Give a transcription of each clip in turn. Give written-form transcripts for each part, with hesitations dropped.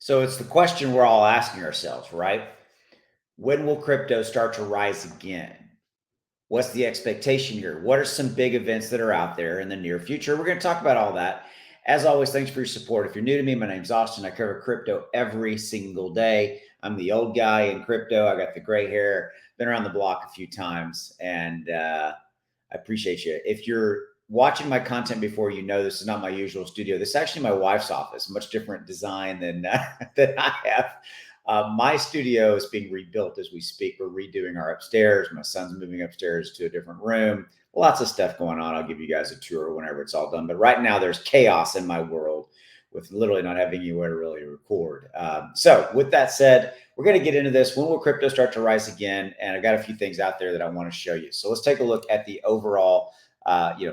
So it's the question we're all asking ourselves, right? When will crypto start to rise again? What's the expectation here? What are some big events that are out there in the near future? We're going to talk about all that. As always, thanks for your support. If you're new to me, my name's Austin. I cover crypto every single day. I'm the old guy in crypto. I got the gray hair, been around the block a few times, and I appreciate you. If you're watching my content before, you know this is not my usual studio. This is actually my wife's office, much different design than than I have. My studio is being rebuilt as we speak. We're redoing our upstairs. My son's moving upstairs to a different room. Lots of stuff going on. I'll give you guys a tour whenever it's all done. But right now, there's chaos in my world with literally not having anywhere to really record. So, with that said, we're going to get into this. When will crypto start to rise again? And I've got a few things out there that I want to show you. So let's take a look at the overall,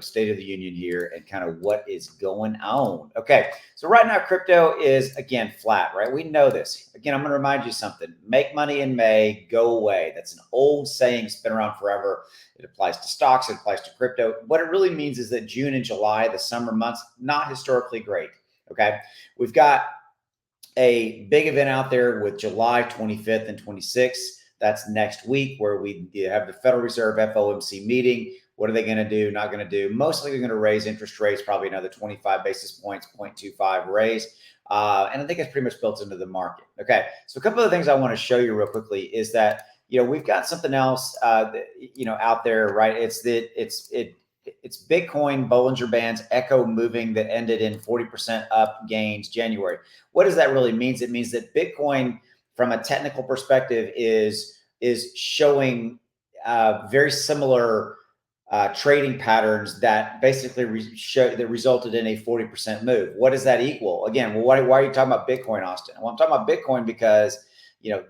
state of the union here and kind of what is going on. Okay, so right now crypto is again flat, right? We know this. Again, I'm going to remind you something: make money in May, go away. That's an old saying, it's been around forever. It applies to stocks, it applies to crypto. What it really means is that June and July, the summer months, not historically great. Okay, we've got a big event out there with July 25th and 26th. That's next week, where we have the Federal Reserve FOMC meeting. What are they going to do? Not going to do. Mostly they're going to raise interest rates, probably another 25 basis points, 0.25 raise. And I think it's pretty much built into the market. Okay. So a couple of things I want to show you real quickly is that, we've got something else, out there, right? It's Bitcoin Bollinger Bands Echo moving that ended in 40% up gains January. What does that really mean? It means that Bitcoin, from a technical perspective, is showing very similar trading patterns that basically that resulted in a 40% move. What does that equal? Again, well, why are you talking about Bitcoin, Austin? Well, I'm talking about Bitcoin because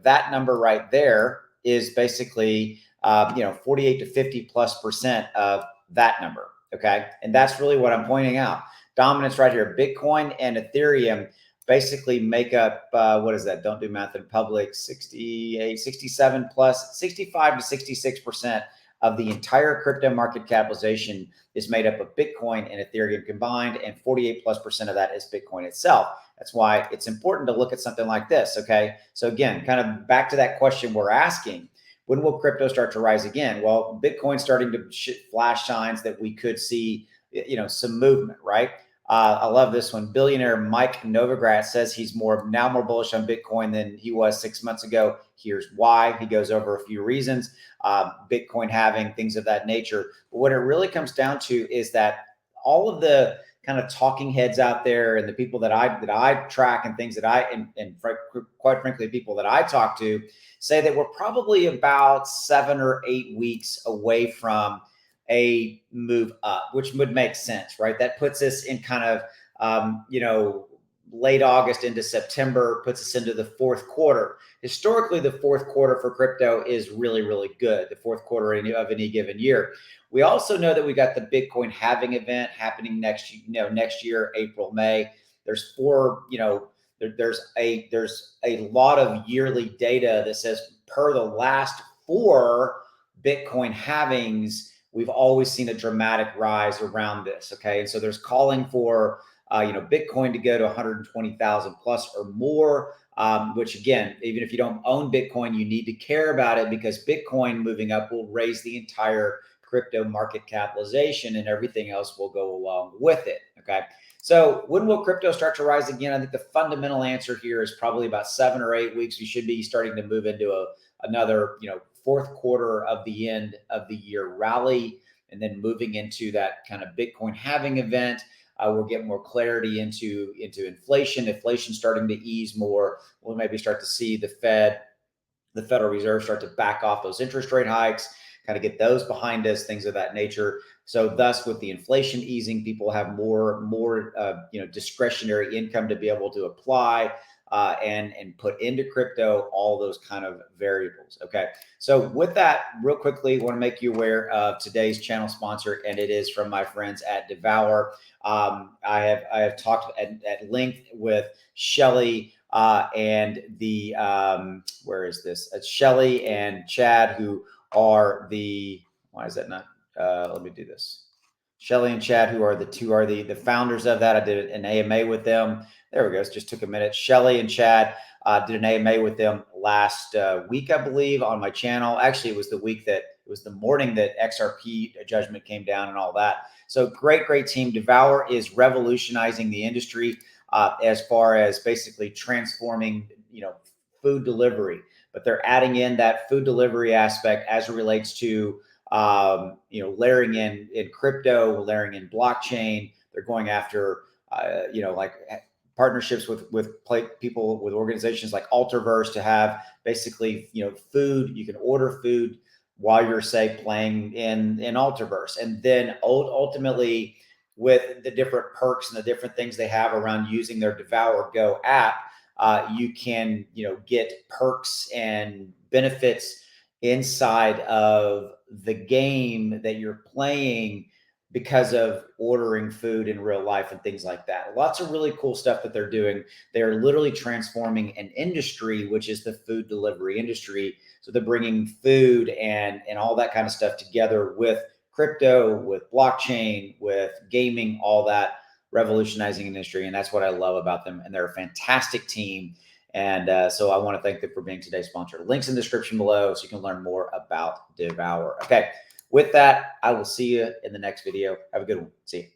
that number right there is basically 48 to 50+% of that number. Okay, and that's really what I'm pointing out. Dominance right here. Bitcoin and Ethereum basically make up what is that? Don't do math in public. 68, 67 plus 65 to 66% of the entire crypto market capitalization is made up of Bitcoin and Ethereum combined, and 48+% of that is Bitcoin itself. That's why it's important to look at something like this. Okay, so again, kind of back to that question we're asking: when will crypto start to rise again? Well, Bitcoin's starting to flash signs that we could see, some movement, right? I love this one. Billionaire Mike Novogratz says he's more bullish on Bitcoin than he was 6 months ago. Here's why. He goes over a few reasons, Bitcoin halving, things of that nature. But what it really comes down to is that all of the kind of talking heads out there and the people that I track and things that quite frankly, people that I talk to say that we're probably about 7 or 8 weeks away from a move up, which would make sense, right? That puts us in kind of, late August into September, puts us into the fourth quarter. Historically, the fourth quarter for crypto is really, really good, the fourth quarter of any given year. We also know that we got the Bitcoin halving event happening next year, April, May. There's there's a lot of yearly data that says per the last 4 Bitcoin halvings, we've always seen a dramatic rise around this. Okay. And so there's calling for, Bitcoin to go to 120,000 plus or more, which again, even if you don't own Bitcoin, you need to care about it, because Bitcoin moving up will raise the entire crypto market capitalization and everything else will go along with it. Okay. So when will crypto start to rise again? I think the fundamental answer here is probably about 7 or 8 weeks. We should be starting to move into another, fourth quarter of the end of the year rally, and then moving into that kind of Bitcoin halving event. We'll get more clarity into inflation starting to ease more. We'll maybe start to see the Federal Reserve start to back off those interest rate hikes, kind of get those behind us, things of that nature. So thus, with the inflation easing, people have more discretionary income to be able to apply and put into crypto, all those kind of variables. Okay. So with that, real quickly, I want to make you aware of today's channel sponsor, and it is from my friends at Devour. I have talked at length with Shelly and the where is this? It's Shelly and Chad, who are the, why is that not? Let me do this. Shelly and Chad, who are the founders of that. I did an AMA with them. There we go. It just took a minute. Shelly and Chad did an AMA with them last week, I believe, on my channel. Actually, it was the morning that XRP judgment came down and all that. So great team. Devour is revolutionizing the industry as far as basically transforming, food delivery. But they're adding in that food delivery aspect as it relates to layering in crypto, layering in blockchain. They're going after, like partnerships with people, with organizations like Alterverse to have basically, food. You can order food while you're, say, playing in Alterverse, and then ultimately with the different perks and the different things they have around using their Devour Go app, you can get perks and benefits inside of the game that you're playing because of ordering food in real life and things like that. Lots of really cool stuff that they're doing. They're literally transforming an industry, which is the food delivery industry. So they're bringing food and all that kind of stuff together with crypto, with blockchain, with gaming, all that, revolutionizing industry. And that's what I love about them. And they're a fantastic team. And so I want to thank them for being today's sponsor. Links in the description below so you can learn more about Devour. Okay. With that, I will see you in the next video. Have a good one. See you.